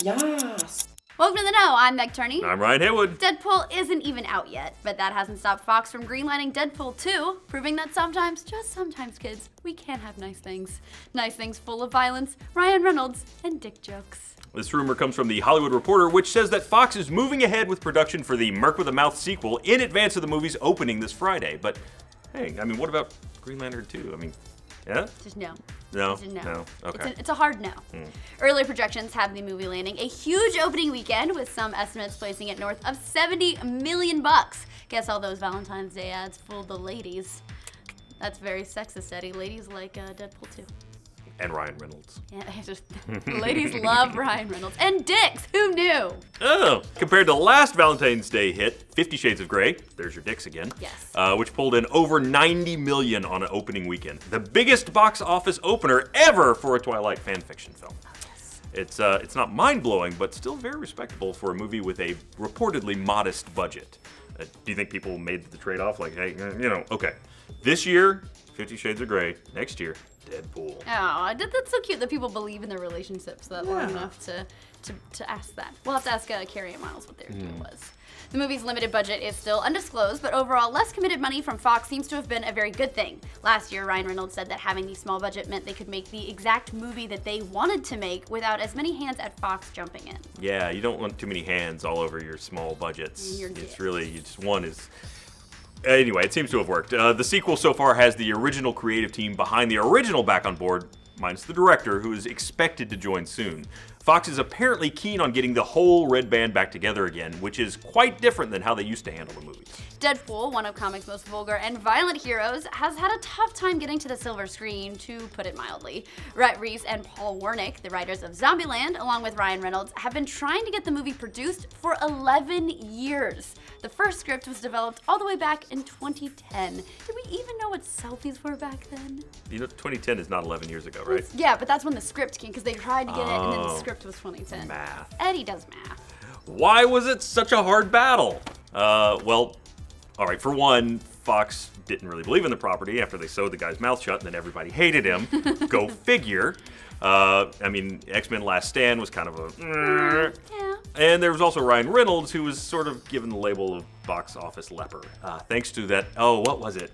Yes. Welcome to The Know, I'm Meg Turney. I'm Ryan Haywood. Deadpool isn't even out yet, but that hasn't stopped Fox from greenlighting Deadpool 2, proving that sometimes, just sometimes, kids, we can have nice things. Nice things full of violence, Ryan Reynolds, and dick jokes. This rumor comes from the Hollywood Reporter, which says that Fox is moving ahead with production for the Merc with a Mouth sequel in advance of the movie's opening this Friday. But hey, I mean, what about Green Lantern 2? I mean, yeah? Just no. No? Just a no. No. Okay. It's a hard no. Early projections have the movie landing a huge opening weekend, with some estimates placing it north of $70 million. Guess all those Valentine's Day ads fooled the ladies. That's very sexist, Eddie. Ladies like Deadpool 2. And Ryan Reynolds. Yeah, ladies love Ryan Reynolds. And dicks, who knew? Oh, compared to last Valentine's Day hit, 50 Shades of Grey, there's your dicks again, Yes. Which pulled in over $90 million on an opening weekend. The biggest box office opener ever for a Twilight fan fiction film. It's not mind-blowing, but still very respectable for a movie with a reportedly modest budget. Do you think people made the trade-off? Like, hey, okay. This year, 50 Shades of Grey. Next year, Deadpool. Oh, that's so cute that people believe in their relationships that long enough to ask that. We'll have to ask Carrie and Miles what their deal was. The movie's limited budget is still undisclosed, but overall, less committed money from Fox seems to have been a very good thing. Last year, Ryan Reynolds said that having the small budget meant they could make the exact movie that they wanted to make without as many hands at Fox jumping in. Yeah, you don't want too many hands all over your small budgets. It's really, just one is... Anyway, it seems to have worked. The sequel so far has the original creative team behind the original back on board, minus the director, who is expected to join soon. Fox is apparently keen on getting the whole Red Band back together again, which is quite different than how they used to handle the movies. Deadpool, one of comics' most vulgar and violent heroes, has had a tough time getting to the silver screen, to put it mildly. Rhett Reese and Paul Wernick, the writers of Zombieland, along with Ryan Reynolds, have been trying to get the movie produced for 11 years. The first script was developed all the way back in 2010. Did we even know what selfies were back then? 2010 is not 11 years ago, right? Yeah, but that's when the script came, because they tried to get it, and then the script was 2010. Math. Eddie does math. Why was it such a hard battle? Well, all right, for one, Fox didn't really believe in the property after they sewed the guy's mouth shut, and then everybody hated him. Go figure. I mean, X-Men Last Stand was kind of a... Yeah. And there was also Ryan Reynolds, who was sort of given the label of box office leper, thanks to that, what was it?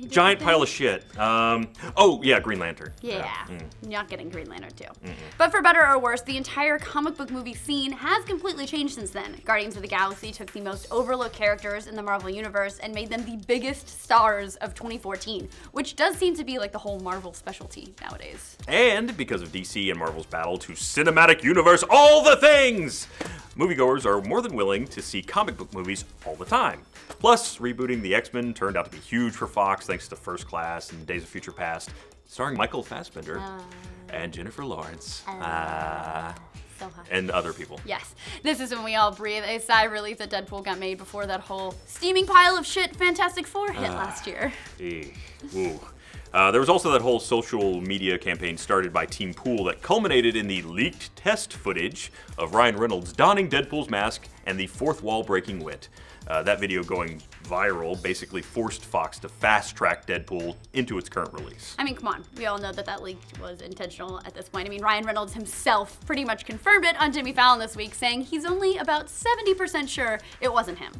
Giant pile of shit. Green Lantern. Yeah, not getting Green Lantern too. But for better or worse, the entire comic book movie scene has completely changed since then. Guardians of the Galaxy took the most overlooked characters in the Marvel Universe and made them the biggest stars of 2014, which does seem to be like the whole Marvel specialty nowadays. And because of DC and Marvel's battle to cinematic universe all the things, moviegoers are more than willing to see comic book movies all the time. Plus, rebooting the X-Men turned out to be huge for Fox thanks to First Class and Days of Future Past, starring Michael Fassbender and Jennifer Lawrence. So hot. And other people. Yes. This is when we all breathe a sigh of relief that Deadpool got made before that whole steaming pile of shit Fantastic Four hit last year. There was also that whole social media campaign started by Team Pool that culminated in the leaked test footage of Ryan Reynolds donning Deadpool's mask and the fourth wall breaking wit. That video going viral basically forced Fox to fast-track Deadpool into its current release. I mean, come on. We all know that that leak was intentional at this point. I mean, Ryan Reynolds himself pretty much confirmed it on Jimmy Fallon this week, saying he's only about 70% sure it wasn't him.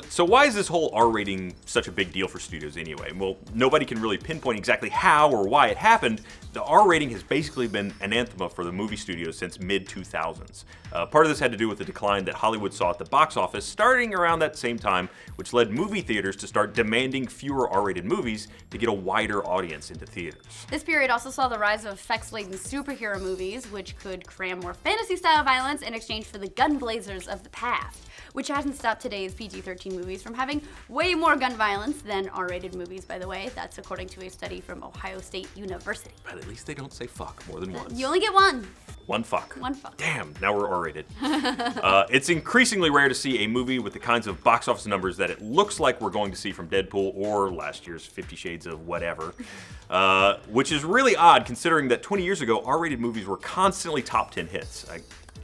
So why is this whole R rating such a big deal for studios anyway? Well, nobody can really pinpoint exactly how or why it happened. The R rating has basically been anathema for the movie studios since mid-2000s. Part of this had to do with the decline that Hollywood saw at the box office starting around that same time, which led movie theaters to start demanding fewer R-rated movies to get a wider audience into theaters. This period also saw the rise of effects-laden superhero movies, which could cram more fantasy-style violence in exchange for the gun blazers of the past, which hasn't stopped today's PG-13 movies from having way more gun violence than R-rated movies, by the way. That's according to a study from Ohio State University. But at least they don't say fuck more than once. You only get one. One fuck. One fuck. Damn, now we're R-rated. It's increasingly rare to see a movie with the kinds of box office numbers that it looks like we're going to see from Deadpool or last year's 50 Shades of whatever, which is really odd considering that 20 years ago, R-rated movies were constantly top 10 hits. I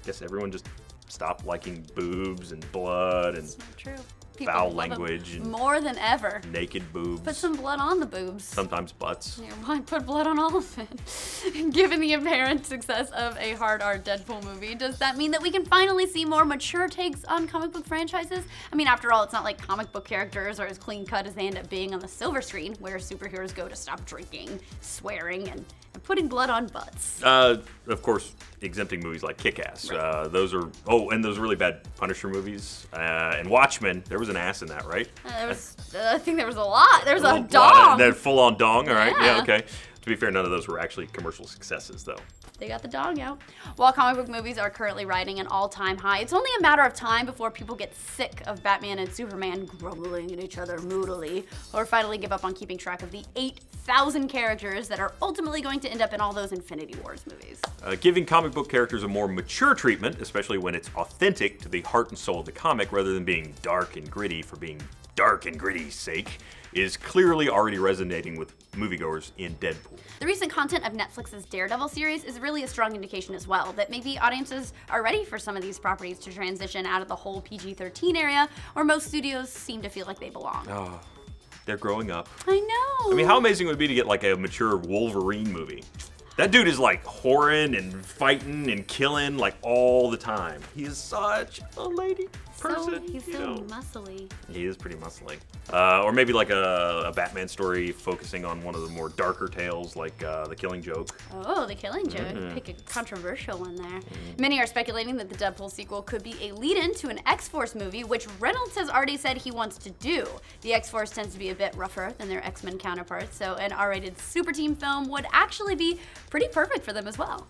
guess everyone just stopped liking boobs and blood and... It's not true. People foul love 'em language and more than ever. naked boobs. Put some blood on the boobs. Sometimes butts. Yeah, why put blood on all of it? Given the apparent success of a hard R Deadpool movie, does that mean that we can finally see more mature takes on comic book franchises? I mean, after all, it's not like comic book characters are as clean cut as they end up being on the silver screen, where superheroes go to stop drinking, swearing, and putting blood on butts. Of course, exempting movies like Kick-Ass. Right. Those are, and those really bad Punisher movies. And Watchmen, there was an ass in that, right? I think there was a lot. There was a lot dong. That full-on dong, all right? Yeah. Yeah, okay. To be fair, none of those were actually commercial successes, though. They got the dog out. While comic book movies are currently riding an all-time high, it's only a matter of time before people get sick of Batman and Superman grumbling at each other moodily, or finally give up on keeping track of the 8,000 characters that are ultimately going to end up in all those Infinity Wars movies. Giving comic book characters a more mature treatment, especially when it's authentic to the heart and soul of the comic rather than being dark and gritty for being dark and gritty's sake, is clearly already resonating with moviegoers in Deadpool. The recent content of Netflix's Daredevil series is really a strong indication as well that maybe audiences are ready for some of these properties to transition out of the whole PG-13 area where most studios seem to feel like they belong. Oh, they're growing up. I know. I mean, how amazing would it be to get like a mature Wolverine movie? That dude is like whoring and fighting and killing like all the time. He is such a lady person. He's so muscly. He is pretty muscly. Or maybe like a Batman story focusing on one of the more darker tales like The Killing Joke. Oh, The Killing Joke. Pick a controversial one there. Many are speculating that the Deadpool sequel could be a lead-in to an X-Force movie, which Reynolds has already said he wants to do. The X-Force tends to be a bit rougher than their X-Men counterparts, so an R-rated super team film would actually be pretty perfect for them as well.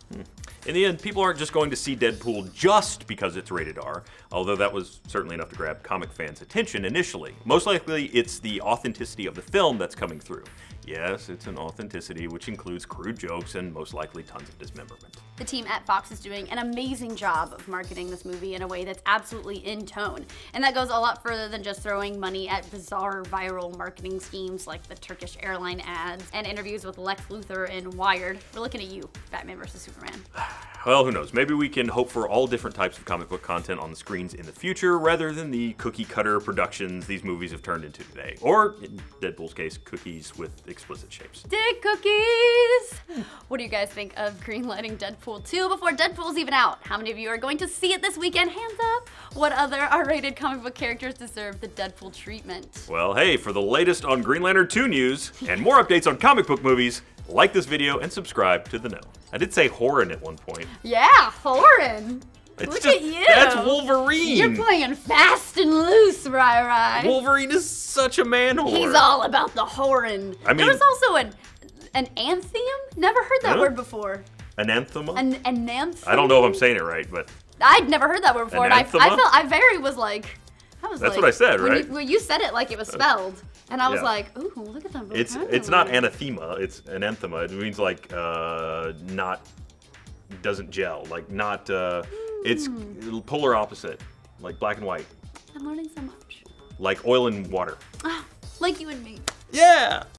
In the end, people aren't just going to see Deadpool just because it's rated R, although that was certainly enough to grab comic fans' attention initially. Most likely, it's the authenticity of the film that's coming through. Yes, it's an authenticity which includes crude jokes and most likely tons of dismemberment. The team at Fox is doing an amazing job of marketing this movie in a way that's absolutely in tone. And that goes a lot further than just throwing money at bizarre viral marketing schemes like the Turkish airline ads and interviews with Lex Luthor in Wired. We're looking at you, Batman vs. Superman. Well, who knows? Maybe we can hope for all different types of comic book content on the screens in the future rather than the cookie-cutter productions these movies have turned into today. Or, in Deadpool's case, cookies with explicit shapes. Dick cookies! What do you guys think of greenlighting Deadpool 2 before Deadpool's even out? How many of you are going to see it this weekend? Hands up! What other R-rated comic book characters deserve the Deadpool treatment? Well, hey, for the latest on Green Lantern 2 news and more updates on comic book movies, like this video and subscribe to The Know. I did say Horin at one point. Yeah, Horin! Look at you! That's Wolverine! You're playing fast and loose, Rai. Wolverine is such a man whore. He's all about the Horin. I mean, there was also an anthem? Never heard that word before. Anathema? An anthem? I don't know if I'm saying it right, but... I'd never heard that word before, Anathema? and I very was like... That's what I said, right? When you said it like it was spelled, and I was like, ooh, look at that. It's not anathema, it's anathema. It means like not, doesn't gel, like not, it's polar opposite, like black and white. I'm learning so much. Like oil and water. Like you and me. Yeah!